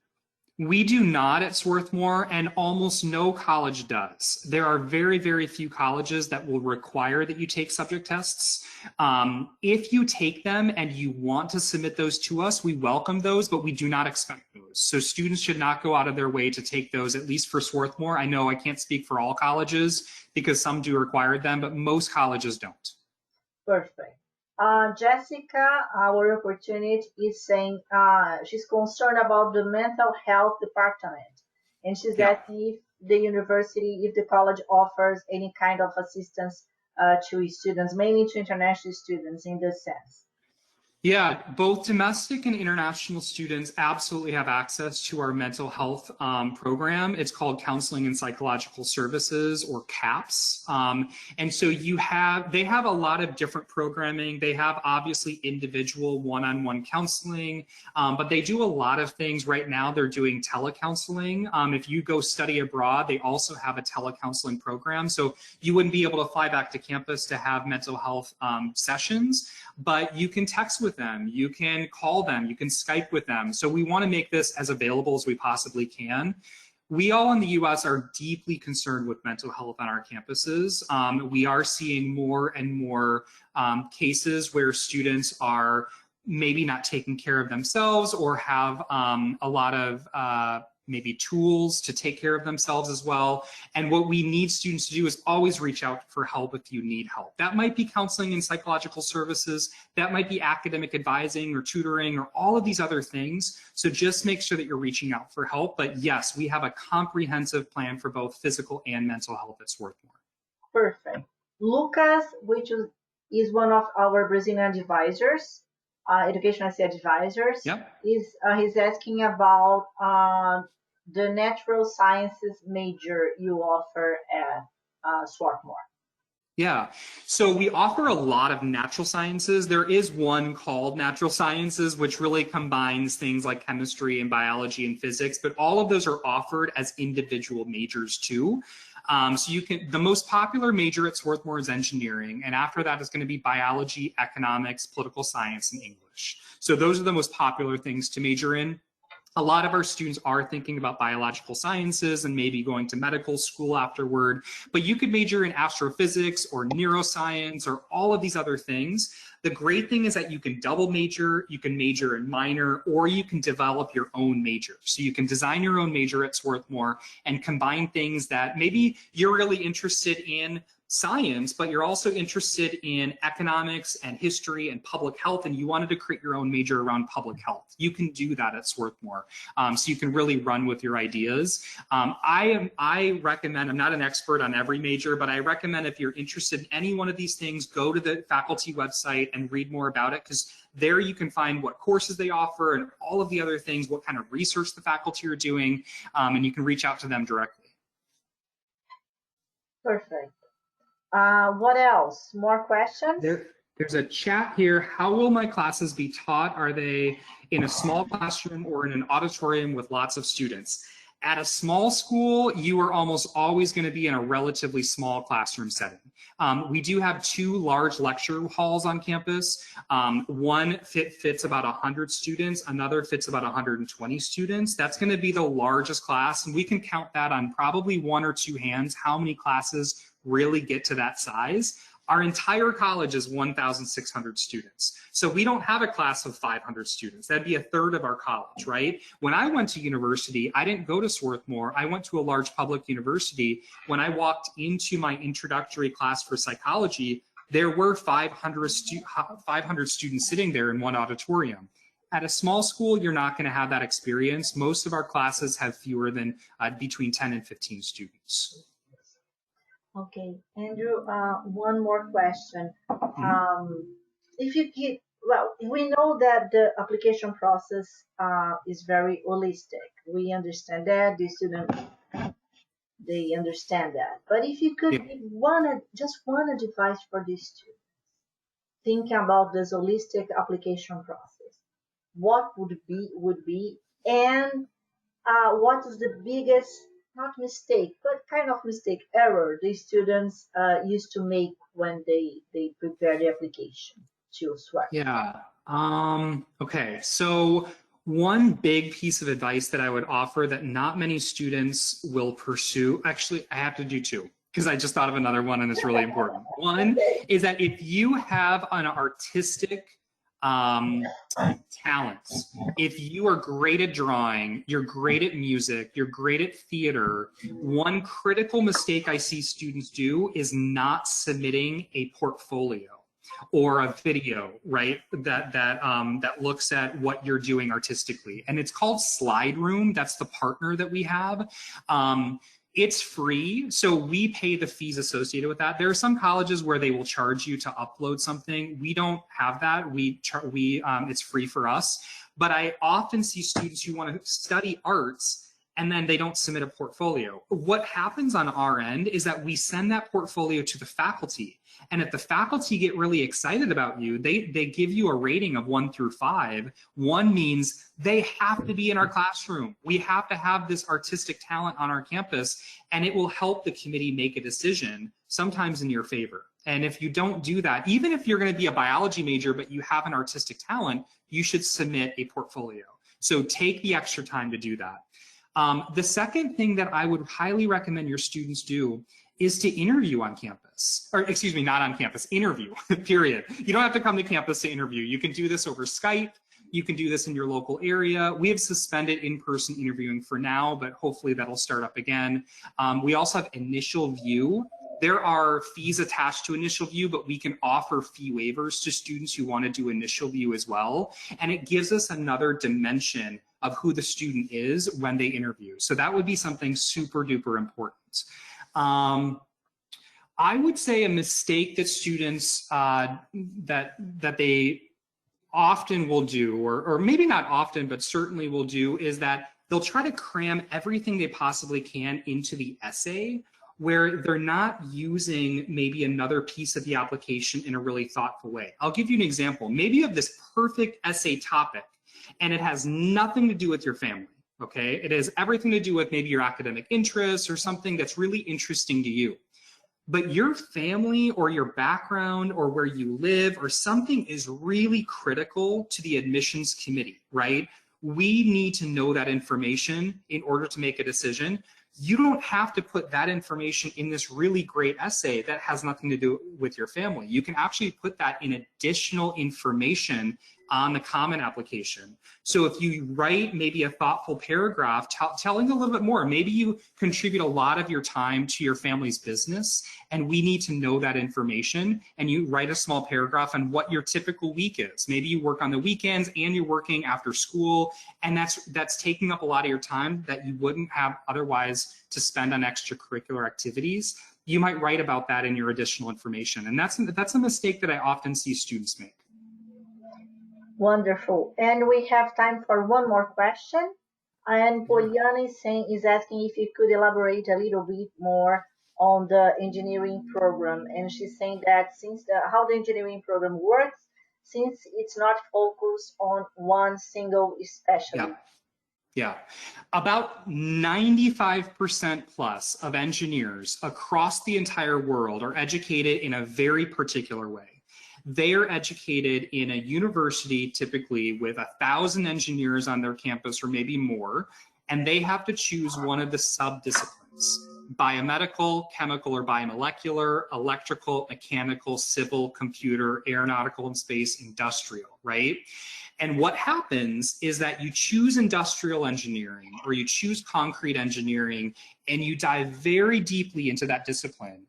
We do not at Swarthmore, and almost no college does. There are very, very few colleges that will require that you take subject tests. If you take them and you want to submit those to us, we welcome those, but we do not expect those. So students should not go out of their way to take those, at least for Swarthmore. I know I can't speak for all colleges because some do require them, but most colleges don't. Perfect. Jessica, our opportunity, is saying she's concerned about the mental health department, and she's asking if the university, if the college offers any kind of assistance to students, mainly to international students in this sense. Yeah, both domestic and international students absolutely have access to our mental health program. It's called Counseling and Psychological Services, or CAPS. And so they have a lot of different programming. They have obviously individual one-on-one counseling, but they do a lot of things. Right now, they're doing telecounseling. If you go study abroad, they also have a telecounseling program. So you wouldn't be able to fly back to campus to have mental health sessions, but you can text with them, you can call them, you can Skype with them. So we want to make this as available as we possibly can. We all in the US are deeply concerned with mental health on our campuses. We are seeing more and more cases where students are maybe not taking care of themselves or have a lot of maybe tools to take care of themselves as well. And what we need students to do is always reach out for help if you need help. That might be counseling and psychological services, that might be academic advising or tutoring or all of these other things. So just make sure that you're reaching out for help. But yes, we have a comprehensive plan for both physical and mental health at Swarthmore. Perfect. Lucas, which is one of our Brazilian advisors, EducationUSA advisors, he's asking about the natural sciences major you offer at Swarthmore. Yeah, so we offer a lot of natural sciences. There is one called natural sciences, which really combines things like chemistry and biology and physics, but all of those are offered as individual majors too. So the most popular major at Swarthmore is engineering, and after that is going to be biology, economics, political science, and English. So those are the most popular things to major in. A lot of our students are thinking about biological sciences and maybe going to medical school afterward, but you could major in astrophysics or neuroscience or all of these other things. The great thing is that you can double major, you can major in minor, or you can develop your own major. So you can design your own major at Swarthmore and combine things that maybe you're really interested in, science, but you're also interested in economics and history and public health, and you wanted to create your own major around public health, you can do that at Swarthmore. So you can really run with your ideas. I recommend, I'm not an expert on every major, but I recommend if you're interested in any one of these things, go to the faculty website and read more about it, because there you can find what courses they offer and all of the other things, what kind of research the faculty are doing, and you can reach out to them directly. Perfect. What else? More questions? There's a chat here. How will my classes be taught? Are they in a small classroom or in an auditorium with lots of students? At a small school, you are almost always going to be in a relatively small classroom setting. We do have 2 large lecture halls on campus. One fits about 100 students, another fits about 120 students. That's going to be the largest class, and we can count that on probably 1 or 2 hands how many classes really get to that size. Our entire college is 1,600 students. So we don't have a class of 500 students. That'd be a third of our college, right? When I went to university, I didn't go to Swarthmore. I went to a large public university. When I walked into my introductory class for psychology, there were 500 students sitting there in one auditorium. At a small school, you're not going to have that experience. Most of our classes have fewer than between 10 and 15 students. Okay, Andrew, one more question. If you get, well, we know that the application process is very holistic. We understand that, the students, they understand that. But if you could give just one advice for these students, thinking about this holistic application process, what would be, and what is the biggest, not mistake, but kind of mistake, error the students used to make when they prepare the application to Swarthmore? Yeah. Okay. So one big piece of advice that I would offer that not many students will pursue, actually, I have to do 2, because I just thought of another one and it's really important. One is that if you have an artistic talents, if you are great at drawing, you're great at music, you're great at theater, one critical mistake I see students do is not submitting a portfolio or a video, right, that looks at what you're doing artistically. And it's called Slide Room. That's the partner that we have. It's free, so we pay the fees associated with that. There are some colleges where they will charge you to upload something. We don't have that. It's free for us. But I often see students who want to study arts and then they don't submit a portfolio. What happens on our end is that we send that portfolio to the faculty. And if the faculty get really excited about you, they give you a rating of 1 through 5. 1 means they have to be in our classroom. We have to have this artistic talent on our campus, and it will help the committee make a decision, sometimes in your favor. And if you don't do that, even if you're going to be a biology major, but you have an artistic talent, you should submit a portfolio. So take the extra time to do that. The second thing that I would highly recommend your students do is to interview on campus, or excuse me, not on campus, interview, period. You don't have to come to campus to interview. You can do this over Skype. You can do this in your local area. We have suspended in-person interviewing for now, but hopefully that'll start up again. We also have initial view. There are fees attached to initial view, but we can offer fee waivers to students who want to do initial view as well. And it gives us another dimension of who the student is when they interview. So that would be something super duper important. I would say a mistake that students that they often will do, or maybe not often, but certainly will do, is that they'll try to cram everything they possibly can into the essay, where they're not using maybe another piece of the application in a really thoughtful way. I'll give you an example. Maybe you have this perfect essay topic and it has nothing to do with your family, okay? It has everything to do with maybe your academic interests or something that's really interesting to you. But your family or your background or where you live or something is really critical to the admissions committee, right? We need to know that information in order to make a decision. You don't have to put that information in this really great essay that has nothing to do with your family. You can actually put that in additional information on the Common application. So if you write maybe a thoughtful paragraph telling a little bit more, maybe you contribute a lot of your time to your family's business, and we need to know that information, and you write a small paragraph on what your typical week is. Maybe you work on the weekends and you're working after school, and that's taking up a lot of your time that you wouldn't have otherwise to spend on extracurricular activities. You might write about that in your additional information, and that's a mistake that I often see students make. Wonderful. And we have time for one more question. And Poliana is asking if you could elaborate a little bit more on the engineering program. And she's saying that since how the engineering program works, since it's not focused on one single specialty. Yeah. About 95% plus of engineers across the entire world are educated in a very particular way. They are educated in a university, typically with 1,000 engineers on their campus or maybe more, and they have to choose one of the sub-disciplines: biomedical, chemical or biomolecular, electrical, mechanical, civil, computer, aeronautical and space, industrial, right? And what happens is that you choose industrial engineering or you choose concrete engineering, and you dive very deeply into that discipline.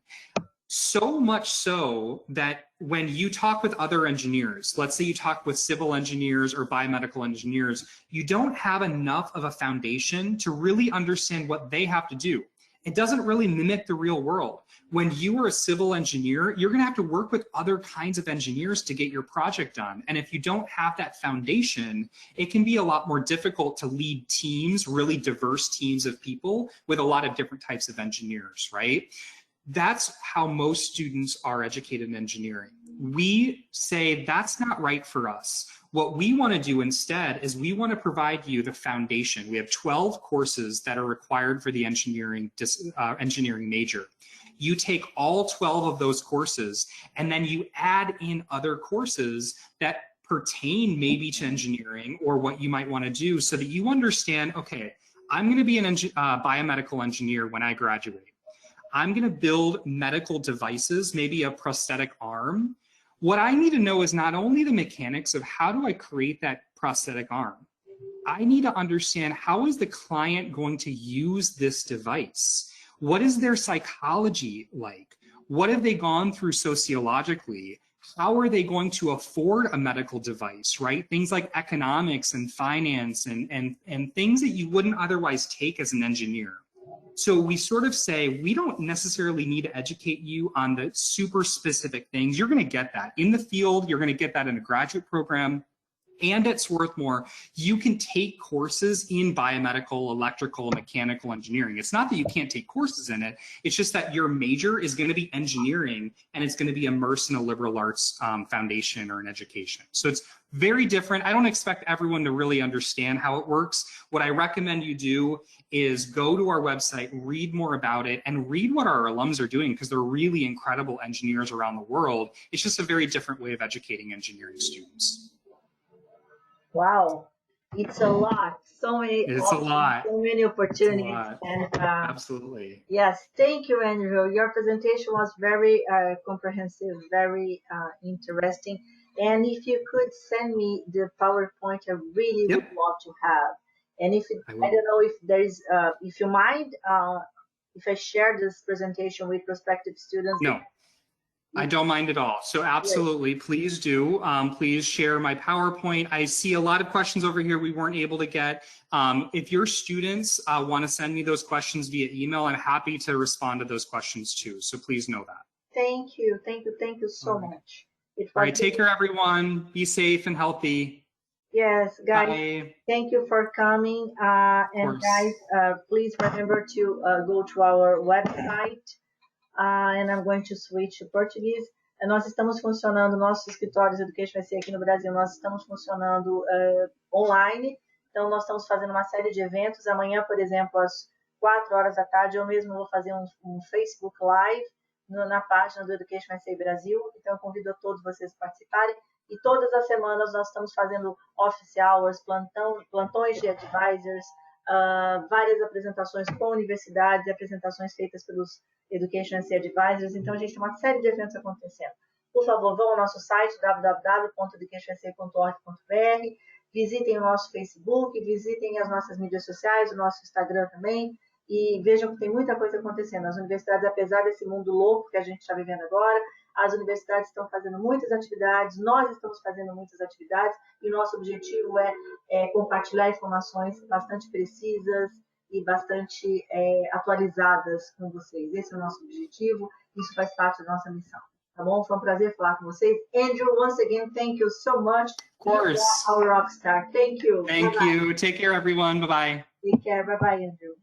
So much so that when you talk with other engineers, let's say you talk with civil engineers or biomedical engineers, you don't have enough of a foundation to really understand what they have to do. It doesn't really mimic the real world. When you are a civil engineer, you're going to have to work with other kinds of engineers to get your project done. And if you don't have that foundation, it can be a lot more difficult to lead teams, really diverse teams of people with a lot of different types of engineers, right? That's how most students are educated in engineering. We say that's not right for us. What we want to do instead is we want to provide you the foundation. We have 12 courses that are required for the engineering major. You take all 12 of those courses, and then you add in other courses that pertain maybe to engineering or what you might want to do, so that you understand, okay, I'm going to be a biomedical engineer when I graduate. I'm going to build medical devices, maybe a prosthetic arm. What I need to know is not only the mechanics of how do I create that prosthetic arm. I need to understand, how is the client going to use this device? What is their psychology like? What have they gone through sociologically? How are they going to afford a medical device, right? Things like economics and finance and things that you wouldn't otherwise take as an engineer. So we sort of say, we don't necessarily need to educate you on the super specific things. You're going to get that in the field. You're going to get that in a graduate program. And at Swarthmore, you can take courses in biomedical, electrical, mechanical engineering. It's not that you can't take courses in it. It's just that your major is going to be engineering, and it's going to be immersed in a liberal arts foundation or an education. So it's very different. I don't expect everyone to really understand how it works. What I recommend you do is go to our website, read more about it, and read what our alums are doing, because they're really incredible engineers around the world. It's just a very different way of educating engineering students. Wow, it's a lot. So many. It's a lot. So many opportunities. And absolutely. Yes, thank you, Andrew. Your presentation was very comprehensive, very interesting. And if you could send me the PowerPoint, I really would love to have. And if I don't know if there is, if you mind, if I share this presentation with prospective students. No. I don't mind at all. So absolutely, please do. Please share my PowerPoint. I see a lot of questions over here we weren't able to get. If your students want to send me those questions via email, I'm happy to respond to those questions too. So please know that. Thank you. Thank you. Thank you so much. All right, take care, everyone. Be safe and healthy. Yes, guys. Bye. Thank you for coming. And guys, please remember to go to our website. And I'm going to switch to Portuguese. Nós estamos funcionando, nossos escritórios EducationUSA aqui no Brasil, nós estamos funcionando online. Então, nós estamos fazendo uma série de eventos. Amanhã, por exemplo, às 4 horas da tarde, eu mesmo vou fazer um Facebook Live na página do EducationUSA Brasil. Então, eu convido a todos vocês a participarem. E todas as semanas nós estamos fazendo office hours, plantões de advisors, várias apresentações com universidades, apresentações feitas pelos EducationUSA Advisors. Então, a gente tem uma série de eventos acontecendo. por favor, vão ao nosso site www.educationusa.org.br, visitem o nosso Facebook, visitem as nossas mídias sociais, o nosso Instagram também, e vejam que tem muita coisa acontecendo. As universidades, apesar desse mundo louco que a gente está vivendo agora, as universidades estão fazendo muitas atividades, nós estamos fazendo muitas atividades, e nosso objetivo é compartilhar informações bastante precisas e bastante atualizadas com vocês. Esse é o nosso objetivo, isso faz parte da nossa missão. Tá bom? Foi um prazer falar com vocês. Andrew, once again, thank you so much. Of course. Our rock star. Thank you. Thank you. Take care, everyone. Bye-bye. Take care. Bye-bye, Andrew.